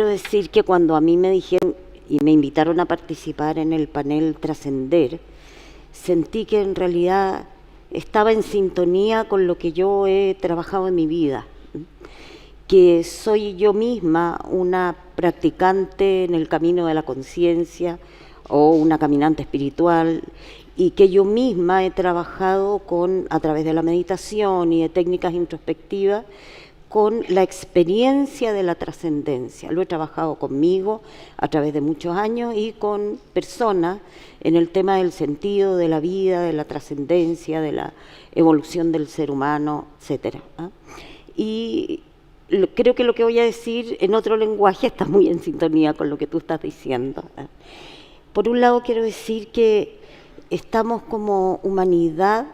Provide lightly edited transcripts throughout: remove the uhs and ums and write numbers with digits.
Quiero decir que cuando a mí me dijeron y me invitaron a participar en el panel Trascender, sentí que en realidad estaba en sintonía con lo que yo he trabajado en mi vida, que soy yo misma una practicante en el camino de la conciencia o una caminante espiritual, y que yo misma he trabajado a través de la meditación y de técnicas introspectivas, con la experiencia de la trascendencia. Lo he trabajado conmigo a través de muchos años y con personas en el tema del sentido de la vida, de la trascendencia, de la evolución del ser humano, etc. Y creo que lo que voy a decir en otro lenguaje está muy en sintonía con lo que tú estás diciendo. Por un lado, quiero decir que estamos como humanidad,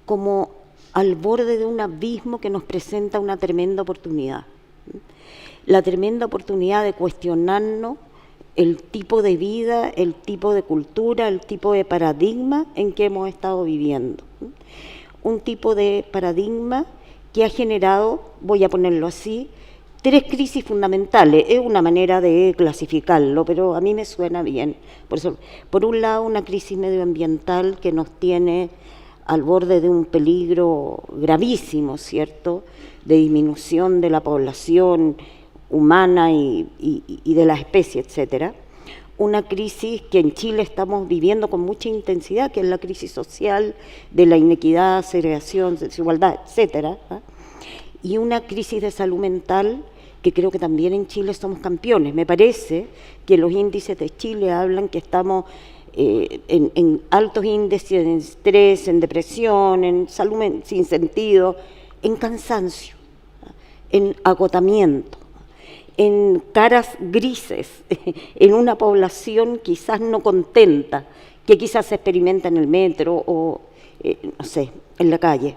como al borde de un abismo que nos presenta una tremenda oportunidad. La tremenda oportunidad de cuestionarnos el tipo de vida, el tipo de cultura, el tipo de paradigma en que hemos estado viviendo. Un tipo de paradigma que ha generado, voy a ponerlo así, 3 crisis fundamentales. Es una manera de clasificarlo, pero a mí me suena bien. Por eso, por un lado, una crisis medioambiental que nos tiene al borde de un peligro gravísimo, ¿cierto?, de disminución de la población humana y de la especie, etcétera. Una crisis que en Chile estamos viviendo con mucha intensidad, que es la crisis social, de la inequidad, segregación, desigualdad, etcétera. Y una crisis de salud mental que creo que también en Chile somos campeones. Me parece que los índices de Chile hablan que estamos en altos índices, en estrés, en depresión, en salud sin sentido, en cansancio, en agotamiento, en caras grises, en una población quizás no contenta, que quizás se experimenta en el metro o, no sé, en la calle.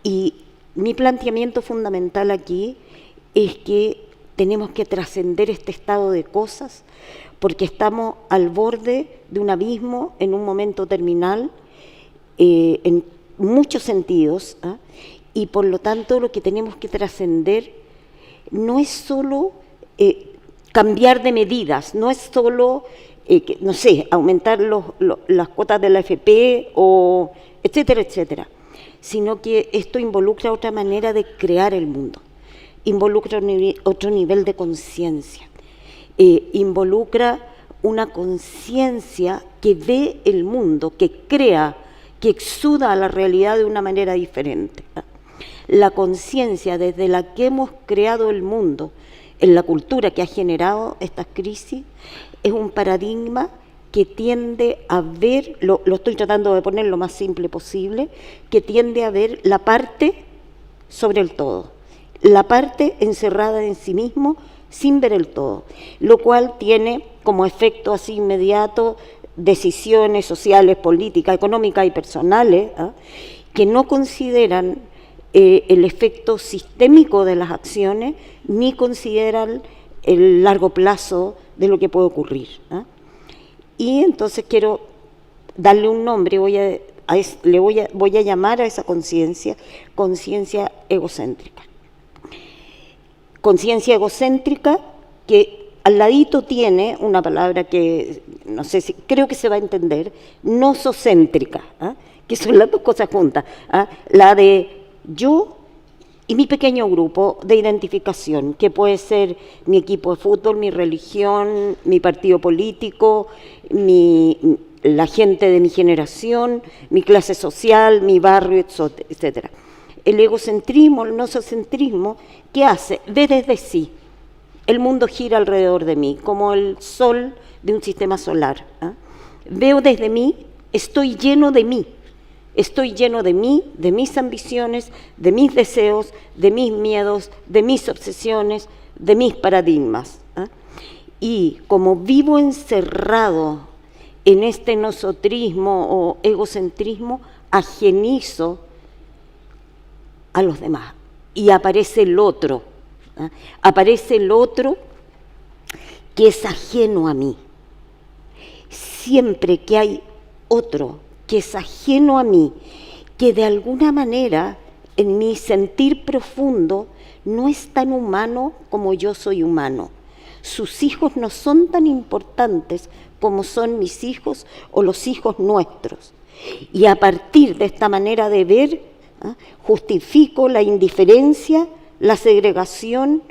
Y mi planteamiento fundamental aquí es que tenemos que trascender este estado de cosas porque estamos al borde de un abismo en un momento terminal en muchos sentidos, y por lo tanto lo que tenemos que trascender no es solo cambiar de medidas, no es solo, no sé, aumentar las cuotas de la AFP, o etcétera, etcétera, sino que esto involucra otra manera de crear el mundo, involucra otro nivel de conciencia, involucra una conciencia que ve el mundo, que crea, que exuda a la realidad de una manera diferente. La conciencia desde la que hemos creado el mundo, en la cultura que ha generado estas crisis, es un paradigma que tiende a ver, lo estoy tratando de poner lo más simple posible, que tiende a ver la parte sobre el todo, la parte encerrada en sí mismo sin ver el todo, lo cual tiene como efecto así inmediato decisiones sociales, políticas, económicas y personales, que no consideran el efecto sistémico de las acciones ni consideran el largo plazo de lo que puede ocurrir. Y entonces quiero darle un nombre, voy a llamar a esa conciencia egocéntrica. Conciencia egocéntrica que al ladito tiene una palabra que no sé si, creo que se va a entender, nosocéntrica, que son las dos cosas juntas, la de yo y mi pequeño grupo de identificación, que puede ser mi equipo de fútbol, mi religión, mi partido político, la gente de mi generación, mi clase social, mi barrio, etcétera. El egocentrismo, el nosocentrismo, ¿qué hace? Ve desde sí. El mundo gira alrededor de mí, como el sol de un sistema solar. Veo desde mí, estoy lleno de mí. Estoy lleno de mí, de mis ambiciones, de mis deseos, de mis miedos, de mis obsesiones, de mis paradigmas. Y como vivo encerrado en este nosotrismo o egocentrismo, ajenizo a los demás. Y aparece el otro. Aparece el otro que es ajeno a mí. Siempre que hay otro que es ajeno a mí, que de alguna manera en mi sentir profundo no es tan humano como yo soy humano. sus hijos no son tan importantes como son mis hijos o los hijos nuestros. Y a partir de esta manera de ver, justifico la indiferencia, la segregación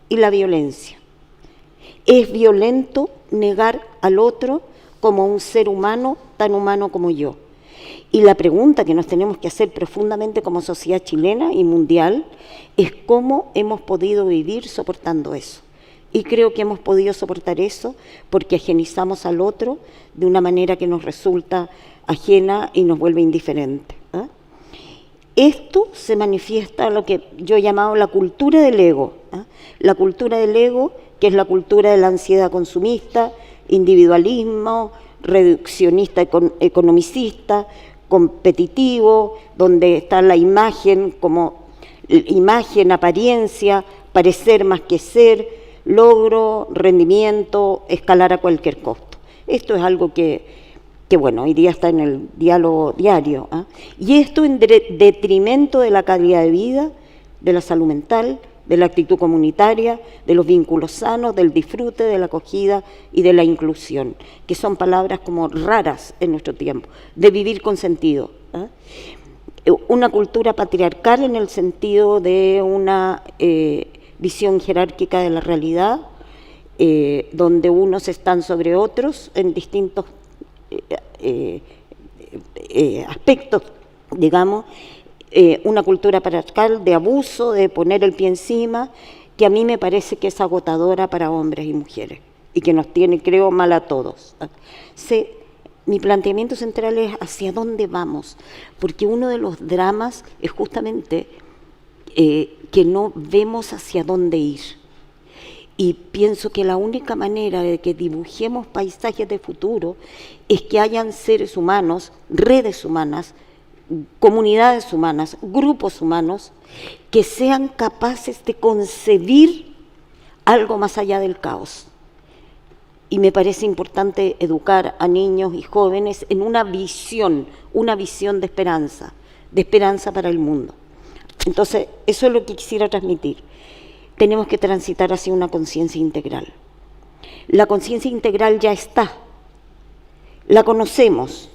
y la violencia. Es violento negar al otro como un ser humano tan humano como yo. Y la pregunta que nos tenemos que hacer profundamente como sociedad chilena y mundial es cómo hemos podido vivir soportando eso. Y creo que hemos podido soportar eso porque ajenizamos al otro de una manera que nos resulta ajena y nos vuelve indiferente. Esto se manifiesta en lo que yo he llamado la cultura del ego. La cultura del ego, que es la cultura de la ansiedad consumista, individualismo, reduccionista, economicista, competitivo, donde está la imagen como imagen, apariencia, parecer más que ser, logro, rendimiento, escalar a cualquier costo. Esto es algo que bueno, hoy día está en el diálogo diario. Y esto en detrimento de la calidad de vida, de la salud mental, de la actitud comunitaria, de los vínculos sanos, del disfrute, de la acogida y de la inclusión, que son palabras como raras en nuestro tiempo, de vivir con sentido. Una cultura patriarcal en el sentido de una visión jerárquica de la realidad, donde unos están sobre otros en distintos aspectos, digamos, una cultura patriarcal de abuso, de poner el pie encima, que a mí me parece que es agotadora para hombres y mujeres y que nos tiene, creo, mal a todos. Mi planteamiento central es hacia dónde vamos, porque uno de los dramas es justamente que no vemos hacia dónde ir. Y pienso que la única manera de que dibujemos paisajes de futuro es que hayan seres humanos, redes humanas, comunidades humanas, grupos humanos, que sean capaces de concebir algo más allá del caos. Y me parece importante educar a niños y jóvenes en una visión de esperanza para el mundo. Entonces, eso es lo que quisiera transmitir. Tenemos que transitar hacia una conciencia integral. La conciencia integral ya está, la conocemos,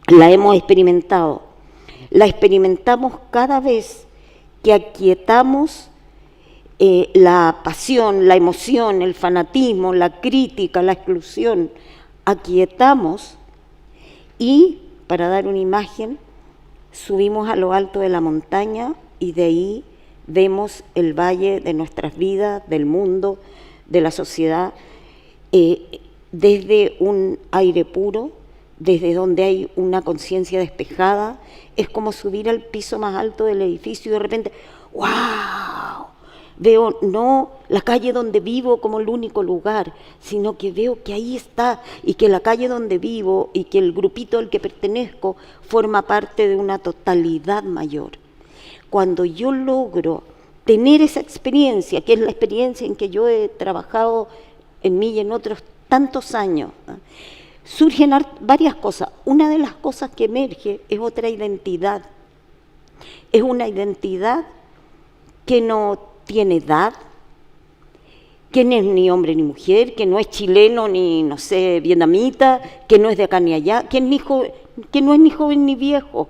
la hemos experimentado, la experimentamos cada vez que aquietamos la pasión, la emoción, el fanatismo, la crítica, la exclusión, aquietamos y, para dar una imagen, subimos a lo alto de la montaña y de ahí vemos el valle de nuestras vidas, del mundo, de la sociedad, desde un aire puro, desde donde hay una conciencia despejada. Es como subir al piso más alto del edificio y de repente, ¡wow! Veo no la calle donde vivo como el único lugar, sino que veo que ahí está y que la calle donde vivo y que el grupito al que pertenezco forma parte de una totalidad mayor. Cuando yo logro tener esa experiencia, que es la experiencia en que yo he trabajado en mí y en otros tantos años, surgen varias cosas. Una de las cosas que emerge es otra identidad. Es una identidad que no tiene edad, que no es ni hombre ni mujer, que no es chileno ni, no sé, vietnamita, que no es de acá ni allá, que no es ni joven ni viejo.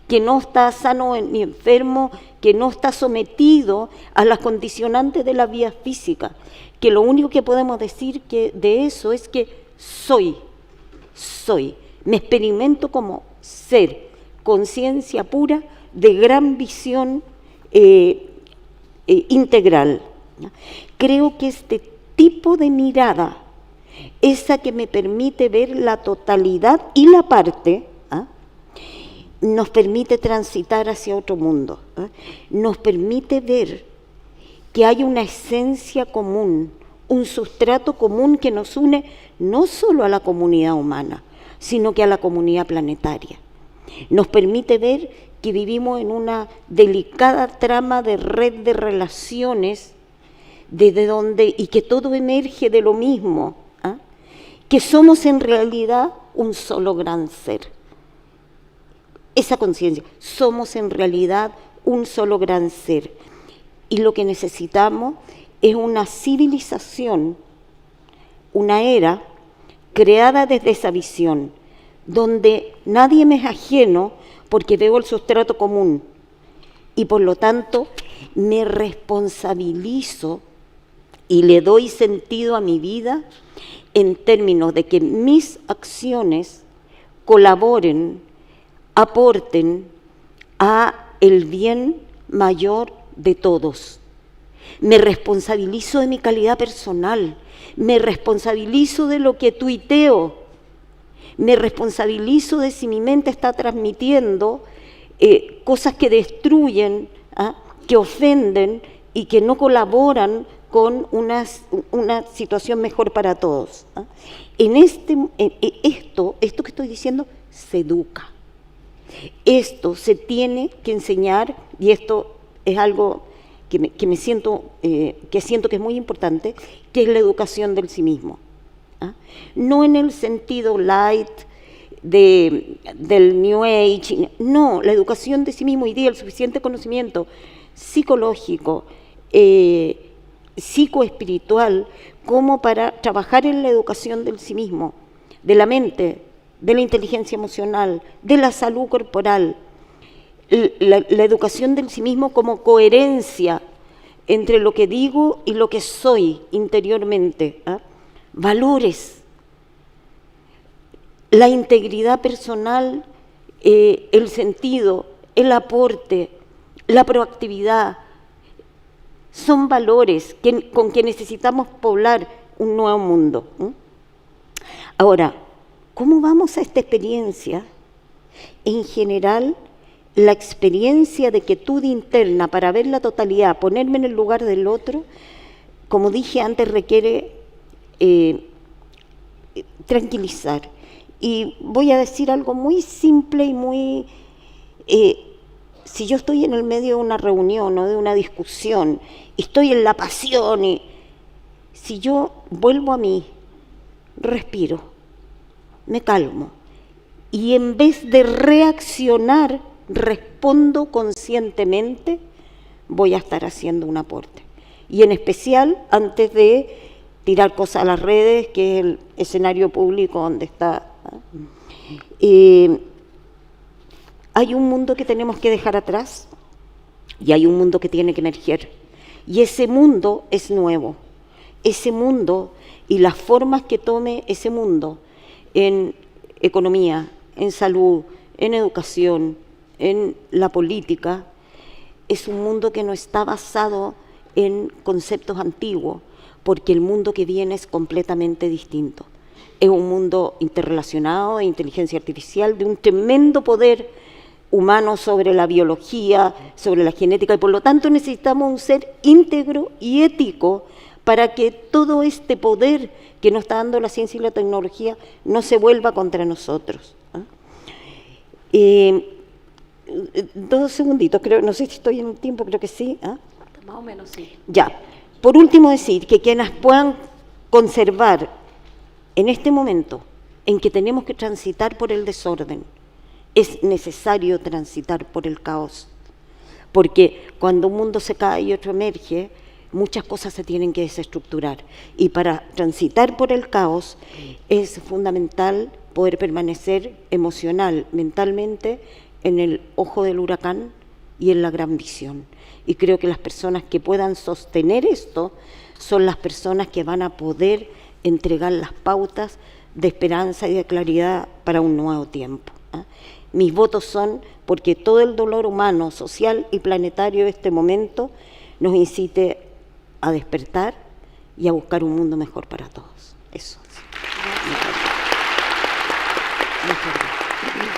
Que no está sano ni enfermo, que no está sometido a las condicionantes de la vida física, que lo único que podemos decir que de eso es que soy, me experimento como ser, conciencia pura de gran visión integral. Creo que este tipo de mirada, esa que me permite ver la totalidad y la parte, nos permite transitar hacia otro mundo, nos permite ver que hay una esencia común, un sustrato común que nos une no solo a la comunidad humana, sino que a la comunidad planetaria. Nos permite ver que vivimos en una delicada trama de red de relaciones desde donde, y que todo emerge de lo mismo, que somos en realidad un solo gran ser. Esa conciencia, somos en realidad un solo gran ser. Y lo que necesitamos es una civilización, una era creada desde esa visión, donde nadie me es ajeno porque veo el sustrato común y por lo tanto me responsabilizo y le doy sentido a mi vida en términos de que mis acciones colaboren, aporten a el bien mayor de todos. Me responsabilizo de mi calidad personal, me responsabilizo de lo que tuiteo, me responsabilizo de si mi mente está transmitiendo cosas que destruyen, que ofenden y que no colaboran con una situación mejor para todos. Esto que estoy diciendo se educa. Esto se tiene que enseñar, y esto es algo que siento que es muy importante, que es la educación del sí mismo. No en el sentido light del New Age, no, la educación de sí mismo y el suficiente conocimiento psicológico, psicoespiritual, como para trabajar en la educación del sí mismo, de la mente, de la inteligencia emocional, de la salud corporal, la educación del sí mismo como coherencia entre lo que digo y lo que soy interiormente, valores, la integridad personal, el sentido, el aporte, la proactividad, son valores con que necesitamos poblar un nuevo mundo. Ahora, ¿cómo vamos a esta experiencia? En general, la experiencia de quietud interna para ver la totalidad, ponerme en el lugar del otro, como dije antes, requiere tranquilizar. Y voy a decir algo muy simple y muy... si yo estoy en el medio de una reunión o de una discusión, estoy en la pasión, y si yo vuelvo a mí, respiro, me calmo, y en vez de reaccionar, respondo conscientemente, voy a estar haciendo un aporte. Y en especial antes de tirar cosas a las redes, que es el escenario público donde está. Hay un mundo que tenemos que dejar atrás y hay un mundo que tiene que emerger. Y ese mundo es nuevo. Ese mundo y las formas que tome ese mundo en economía, en salud, en educación, en la política, es un mundo que no está basado en conceptos antiguos, porque el mundo que viene es completamente distinto. Es un mundo interrelacionado, de inteligencia artificial, de un tremendo poder humano sobre la biología, sobre la genética, y por lo tanto necesitamos un ser íntegro y ético para que todo este poder que nos está dando la ciencia y la tecnología no se vuelva contra nosotros. 2 segunditos, creo, no sé si estoy en un tiempo, creo que sí. Más o menos sí. Ya, por último decir que quienes puedan conservar en este momento en que tenemos que transitar por el desorden, es necesario transitar por el caos, porque cuando un mundo se cae y otro emerge, muchas cosas se tienen que desestructurar, y para transitar por el caos es fundamental poder permanecer emocional, mentalmente, en el ojo del huracán y en la gran visión. Y creo que las personas que puedan sostener esto son las personas que van a poder entregar las pautas de esperanza y de claridad para un nuevo tiempo. Mis votos son porque todo el dolor humano, social y planetario de este momento nos incite a despertar y a buscar un mundo mejor para todos. Eso. Muchas gracias.